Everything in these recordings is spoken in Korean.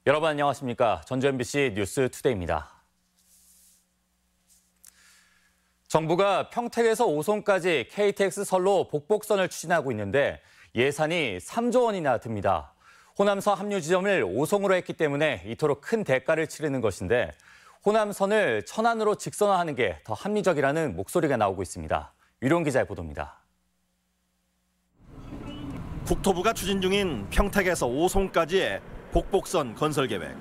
여러분 안녕하십니까? 전주 MBC 뉴스투데이입니다. 정부가 평택에서 오송까지 KTX 선로 복복선을 추진하고 있는데 예산이 3조 원이나 듭니다. 호남선 합류 지점을 오송으로 했기 때문에 이토록 큰 대가를 치르는 것인데 호남선을 천안으로 직선화하는 게 더 합리적이라는 목소리가 나오고 있습니다. 유룡 기자의 보도입니다. 국토부가 추진 중인 평택에서 오송까지의 복복선 건설 계획.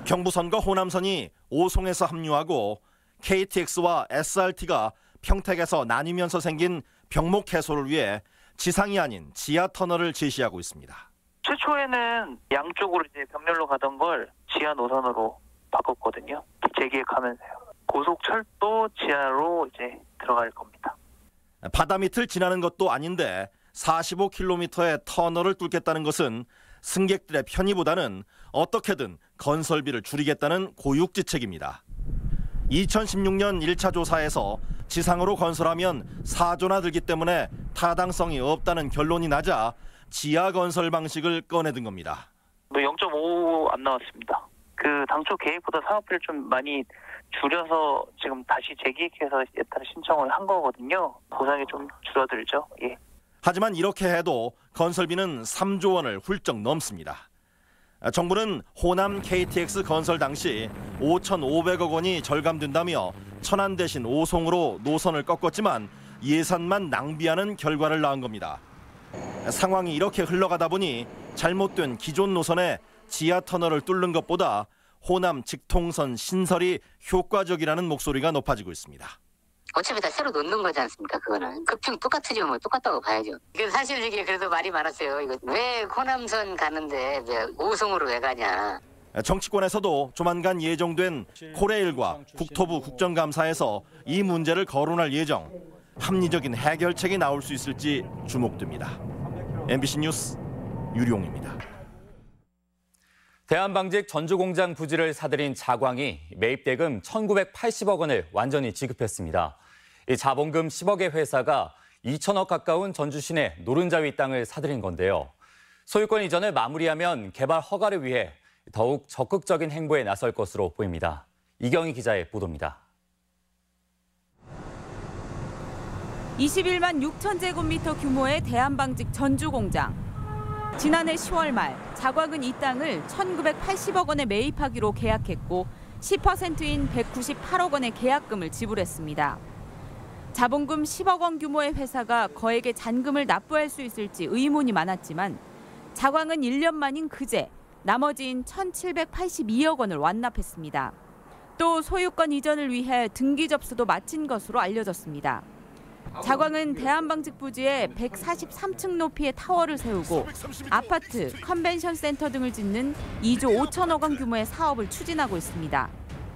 경부선과 호남선이 오송에서 합류하고 KTX와 SRT가 평택에서 나뉘면서 생긴 병목 해소를 위해 지상이 아닌 지하 터널을 제시하고 있습니다. 최초에는 양쪽으로 이제 병렬로 가던 걸 지하 노선으로 바꿨거든요. 재기획하면서요. 고속철도 지하로 이제 들어갈 겁니다. 바다 밑을 지나는 것도 아닌데 45km의 터널을 뚫겠다는 것은 승객들의 편의보다는 어떻게든 건설비를 줄이겠다는 고육지책입니다. 2016년 1차 조사에서 지상으로 건설하면 4조나 들기 때문에 타당성이 없다는 결론이 나자 지하 건설 방식을 꺼내든 겁니다. 0.5 안 나왔습니다. 그 당초 계획보다 사업비를 좀 많이 줄여서 지금 다시 재기획해서 예타를 신청을 한 거거든요. 보상이 좀 줄어들죠. 예. 하지만 이렇게 해도 건설비는 3조 원을 훌쩍 넘습니다. 정부는 호남 KTX 건설 당시 5,500억 원이 절감된다며 천안 대신 오송으로 노선을 꺾었지만 예산만 낭비하는 결과를 낳은 겁니다. 상황이 이렇게 흘러가다 보니 잘못된 기존 노선에 지하 터널을 뚫는 것보다 호남 직통선 신설이 효과적이라는 목소리가 높아지고 있습니다. 어차피 다 새로 놓는 거지 않습니까? 그거는 급중 똑같으죠. 뭐 똑같다고 봐야죠. 사실 이게 그래도 말이 많았어요. 이거 왜 호남선 가는데 왜 오송으로 왜 가냐? 정치권에서도 조만간 예정된 코레일과 국토부 국정감사에서 이 문제를 거론할 예정. 합리적인 해결책이 나올 수 있을지 주목됩니다. MBC 뉴스 유룡입니다. 대한방직 전주공장 부지를 사들인 자광이 매입대금 1,980억 원을 완전히 지급했습니다. 이 자본금 10억의 회사가 2천억 가까운 전주 시내 노른자위 땅을 사들인 건데요. 소유권 이전을 마무리하면 개발 허가를 위해 더욱 적극적인 행보에 나설 것으로 보입니다. 이경희 기자의 보도입니다. 21만 6천 제곱미터 규모의 대한방직 전주공장. 지난해 10월 말 자광은 이 땅을 1,980억 원에 매입하기로 계약했고 10%인 198억 원의 계약금을 지불했습니다. 자본금 10억 원 규모의 회사가 거액의 잔금을 납부할 수 있을지 의문이 많았지만 자광은 1년 만인 그제 나머지인 1,782억 원을 완납했습니다. 또 소유권 이전을 위해 등기 접수도 마친 것으로 알려졌습니다. 자광은 대한방직 부지에 143층 높이의 타워를 세우고 아파트, 컨벤션 센터 등을 짓는 2조 5천억 원 규모의 사업을 추진하고 있습니다.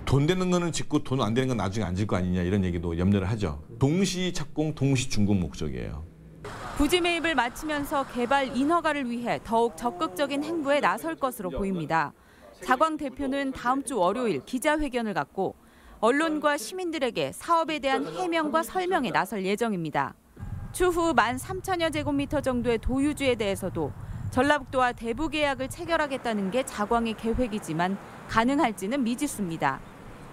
돈 되는 거는 짓고 돈 안 되는 건 나중에 안 짓 거 아니냐 이런 얘기도 염려를 하죠. 동시 착공, 동시 준공 목적이에요. 부지 매입을 마치면서 개발 인허가를 위해 더욱 적극적인 행보에 나설 것으로 보입니다. 자광 대표는 다음 주 월요일 기자회견을 갖고 언론과 시민들에게 사업에 대한 해명과 설명에 나설 예정입니다. 추후 13,000여 제곱미터 정도의 도유지에 대해서도 전라북도와 대부 계약을 체결하겠다는 게 자광의 계획이지만 가능할지는 미지수입니다.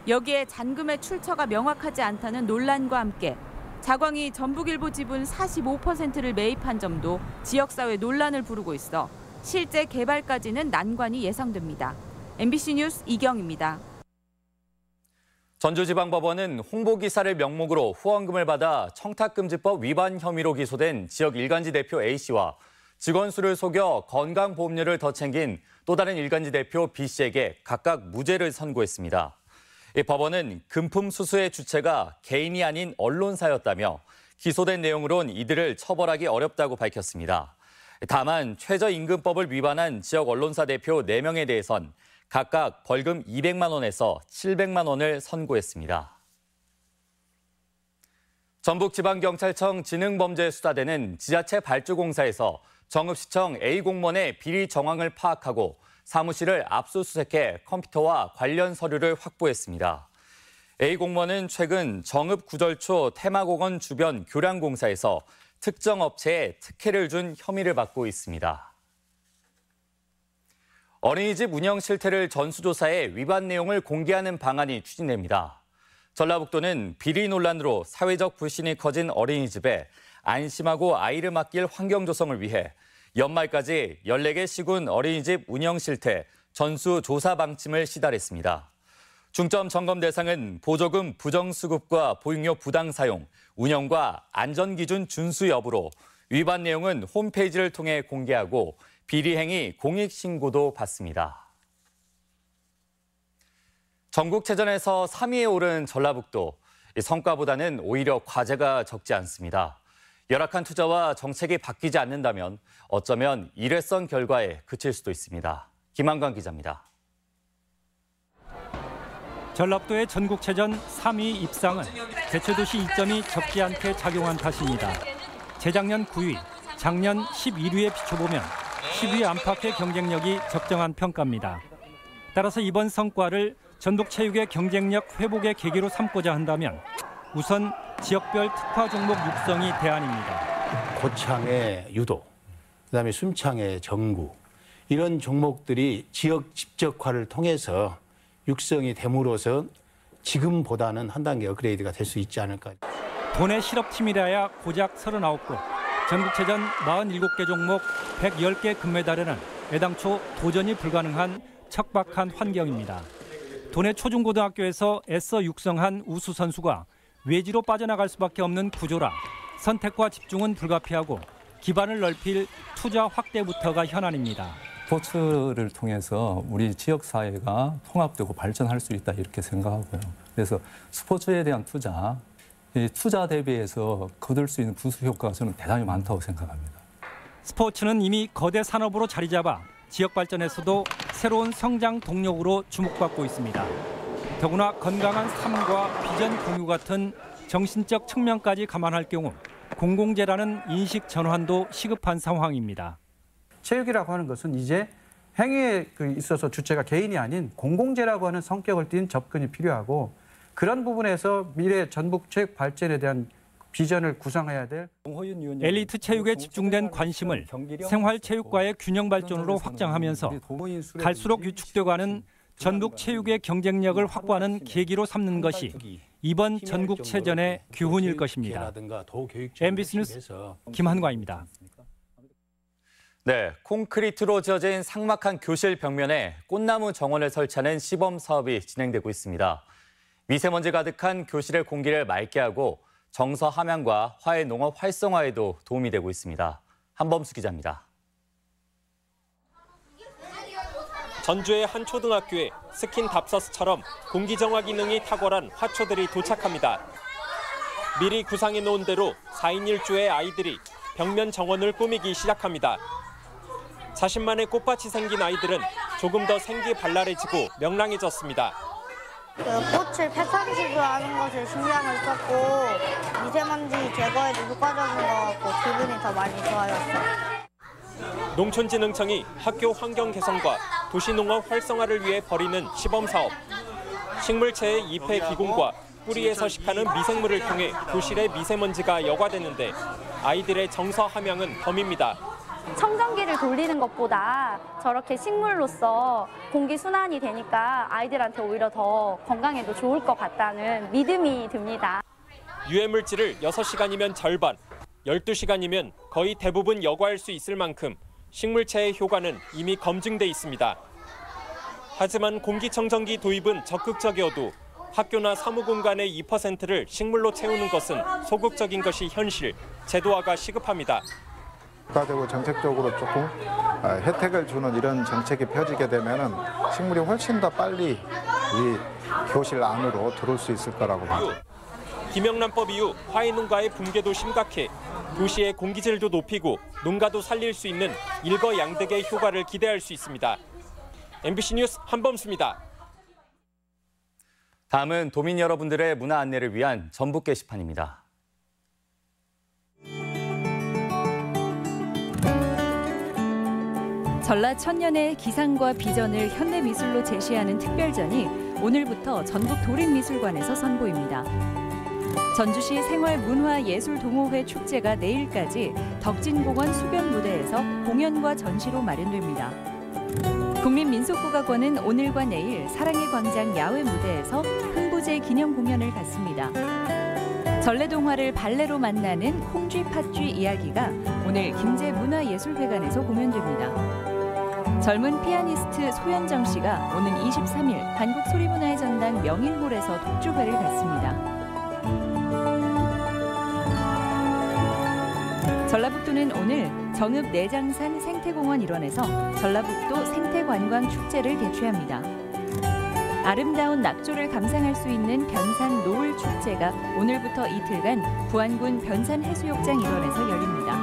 여기에 잔금의 출처가 명확하지 않다는 논란과 함께 자광이 전북일보 지분 45%를 매입한 점도 지역사회 논란을 부르고 있어 실제 개발까지는 난관이 예상됩니다. MBC 뉴스 이경입니다. 전주지방법원은 홍보기사를 명목으로 후원금을 받아 청탁금지법 위반 혐의로 기소된 지역 일간지 대표 A씨와 직원 수를 속여 건강보험료를 더 챙긴 또 다른 일간지 대표 B씨에게 각각 무죄를 선고했습니다. 이 법원은 금품 수수의 주체가 개인이 아닌 언론사였다며 기소된 내용으론 이들을 처벌하기 어렵다고 밝혔습니다. 다만 최저임금법을 위반한 지역 언론사 대표 4명에 대해선 각각 벌금 200만 원에서 700만 원을 선고했습니다. 전북지방경찰청 지능범죄수사대는 지자체 발주공사에서 정읍시청 A공무원의 비리 정황을 파악하고 사무실을 압수수색해 컴퓨터와 관련 서류를 확보했습니다. A공무원은 최근 정읍구절초 테마공원 주변 교량공사에서 특정 업체에 특혜를 준 혐의를 받고 있습니다. 어린이집 운영 실태를 전수조사해 위반 내용을 공개하는 방안이 추진됩니다. 전라북도는 비리 논란으로 사회적 불신이 커진 어린이집에 안심하고 아이를 맡길 환경 조성을 위해 연말까지 14개 시군 어린이집 운영 실태 전수조사 방침을 시달했습니다. 중점 점검 대상은 보조금 부정수급과 보육료 부당 사용, 운영과 안전기준 준수 여부로 위반 내용은 홈페이지를 통해 공개하고 비리 행위 공익신고도 받습니다. 전국체전에서 3위에 오른 전라북도. 성과보다는 오히려 과제가 적지 않습니다. 열악한 투자와 정책이 바뀌지 않는다면 어쩌면 일회성 결과에 그칠 수도 있습니다. 김한관 기자입니다. 전라북도의 전국체전 3위 입상은 개최도시 이점이 적지 않게 작용한 탓입니다. 재작년 9위, 작년 11위에 비춰보면 10위 안팎의 경쟁력이 적정한 평가입니다. 따라서 이번 성과를 전북체육의 경쟁력 회복의 계기로 삼고자 한다면 우선 지역별 특화 종목 육성이 대안입니다. 고창의 유도, 그다음에 순창의 정구 이런 종목들이 지역 집적화를 통해서 육성이 됨으로써 지금보다는 한 단계 업그레이드가 될 수 있지 않을까. 도내 실업팀이라야 고작 39곳, 전국체전 47개 종목 110개 금메달에는 애당초 도전이 불가능한 척박한 환경입니다. 도내 초중고등학교에서 애써 육성한 우수 선수가 외지로 빠져나갈 수밖에 없는 구조라 선택과 집중은 불가피하고 기반을 넓힐 투자 확대부터가 현안입니다. 스포츠를 통해서 우리 지역사회가 통합되고 발전할 수 있다 이렇게 생각하고요. 그래서 스포츠에 대한 투자, 이 투자 대비해서 거둘 수 있는 부수 효과가 저는 대단히 많다고 생각합니다. 스포츠는 이미 거대 산업으로 자리 잡아 지역 발전에서도 새로운 성장 동력으로 주목받고 있습니다. 더구나 건강한 삶과 비전 공유 같은 정신적 측면까지 감안할 경우 공공재라는 인식 전환도 시급한 상황입니다. 체육이라고 하는 것은 이제 행위에 있어서 주체가 개인이 아닌 공공재라고 하는 성격을 띤 접근이 필요하고 그런 부분에서 미래 전북 체육 발전에 대한 비전을 구상해야 될 엘리트 체육에 집중된 관심을 생활체육과의 균형 발전으로 확장하면서 갈수록 위축되어가는 전북 체육의 경쟁력을 확보하는 계기로 삼는 것이 이번 전국체전의 교훈일 것입니다. MBC 뉴스 김한과입니다. 네, 콘크리트로 지어진 삭막한 교실 벽면에 꽃나무 정원을 설치하는 시범 사업이 진행되고 있습니다. 미세먼지 가득한 교실의 공기를 맑게 하고 정서 함양과 화훼 농업 활성화에도 도움이 되고 있습니다. 한범수 기자입니다. 전주의 한 초등학교에 스킨 답서스처럼 공기정화 기능이 탁월한 화초들이 도착합니다. 미리 구상해 놓은 대로 4인 1조의 아이들이 벽면 정원을 꾸미기 시작합니다. 자신만의 꽃밭이 생긴 아이들은 조금 더 생기 발랄해지고 명랑해졌습니다. 꽃을 패턴식으로 하는 것에 신경을 썼고 미세먼지 제거에도 효과적인 것 같고 기분이 더 많이 좋아졌어요. 농촌진흥청이 학교 환경 개선과 도시농업 활성화를 위해 벌이는 시범사업. 식물체의 잎의 기공과 뿌리에 서식하는 미생물을 통해 교실의 미세먼지가 여과되는데 아이들의 정서 함양은 덤입니다. 청정기를 돌리는 것보다 저렇게 식물로서 공기 순환이 되니까 아이들한테 오히려 더 건강에도 좋을 것 같다는 믿음이 듭니다. 유해물질을 6시간이면 절반, 12시간이면 거의 대부분 여과할 수 있을 만큼 식물체의 효과는 이미 검증돼 있습니다. 하지만 공기청정기 도입은 적극적이어도 학교나 사무공간의 2%를 식물로 채우는 것은 소극적인 것이 현실, 제도화가 시급합니다. 국가적으로 정책적으로 조금 혜택을 주는 이런 정책이 펴지게 되면 식물이 훨씬 더 빨리 이 교실 안으로 들어올 수 있을 거라고 봅니다. 김영란법 이후 화훼 농가의 붕괴도 심각해 도시의 공기질도 높이고 농가도 살릴 수 있는 일거양득의 효과를 기대할 수 있습니다. MBC 뉴스 한범수입니다. 다음은 도민 여러분들의 문화 안내를 위한 전북 게시판입니다. 전라 천년의 기상과 비전을 현대미술로 제시하는 특별전이 오늘부터 전북 도립미술관에서 선보입니다. 전주시 생활문화예술동호회 축제가 내일까지 덕진공원 수변 무대에서 공연과 전시로 마련됩니다. 국민민속국악원은 오늘과 내일 사랑의 광장 야외 무대에서 흥부제 기념 공연을 갖습니다. 전래동화를 발레로 만나는 콩쥐 팥쥐 이야기가 오늘 김제문화예술회관에서 공연됩니다. 젊은 피아니스트 소현정 씨가 오는 23일 한국소리문화의 전당 명일홀에서 독주회를 갖습니다. 전라북도는 오늘 정읍 내장산 생태공원 일원에서 전라북도 생태관광축제를 개최합니다. 아름다운 낙조를 감상할 수 있는 변산 노을 축제가 오늘부터 이틀간 부안군 변산해수욕장 일원에서 열립니다.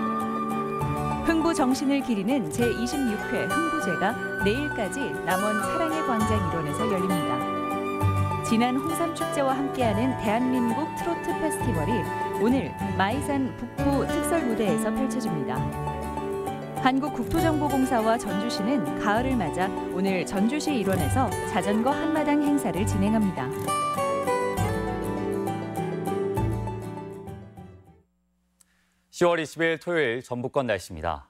흥부 정신을 기리는 제26회 흥부제가 내일까지 남원 사랑의 광장 일원에서 열립니다. 지난 홍삼축제와 함께하는 대한민국 트로트 페스티벌이 오늘 마이산 북부 특설 무대에서 펼쳐집니다. 한국국토정보공사와 전주시는 가을을 맞아 오늘 전주시 일원에서 자전거 한마당 행사를 진행합니다. (10월 20일) 토요일 전북권 날씨입니다.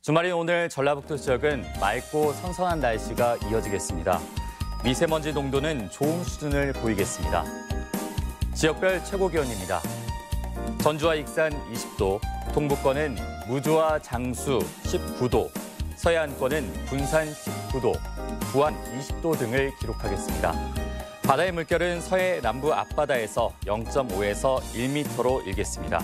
주말인 오늘 전라북도 지역은 맑고 선선한 날씨가 이어지겠습니다. 미세먼지 농도는 좋은 수준을 보이겠습니다. 지역별 최고 기온입니다. 전주와 익산 20도, 동북권은 무주와 장수 19도, 서해안권은 군산 19도, 부안 20도 등을 기록하겠습니다. 바다의 물결은 서해 남부 앞바다에서 0.5에서 1m로 일겠습니다.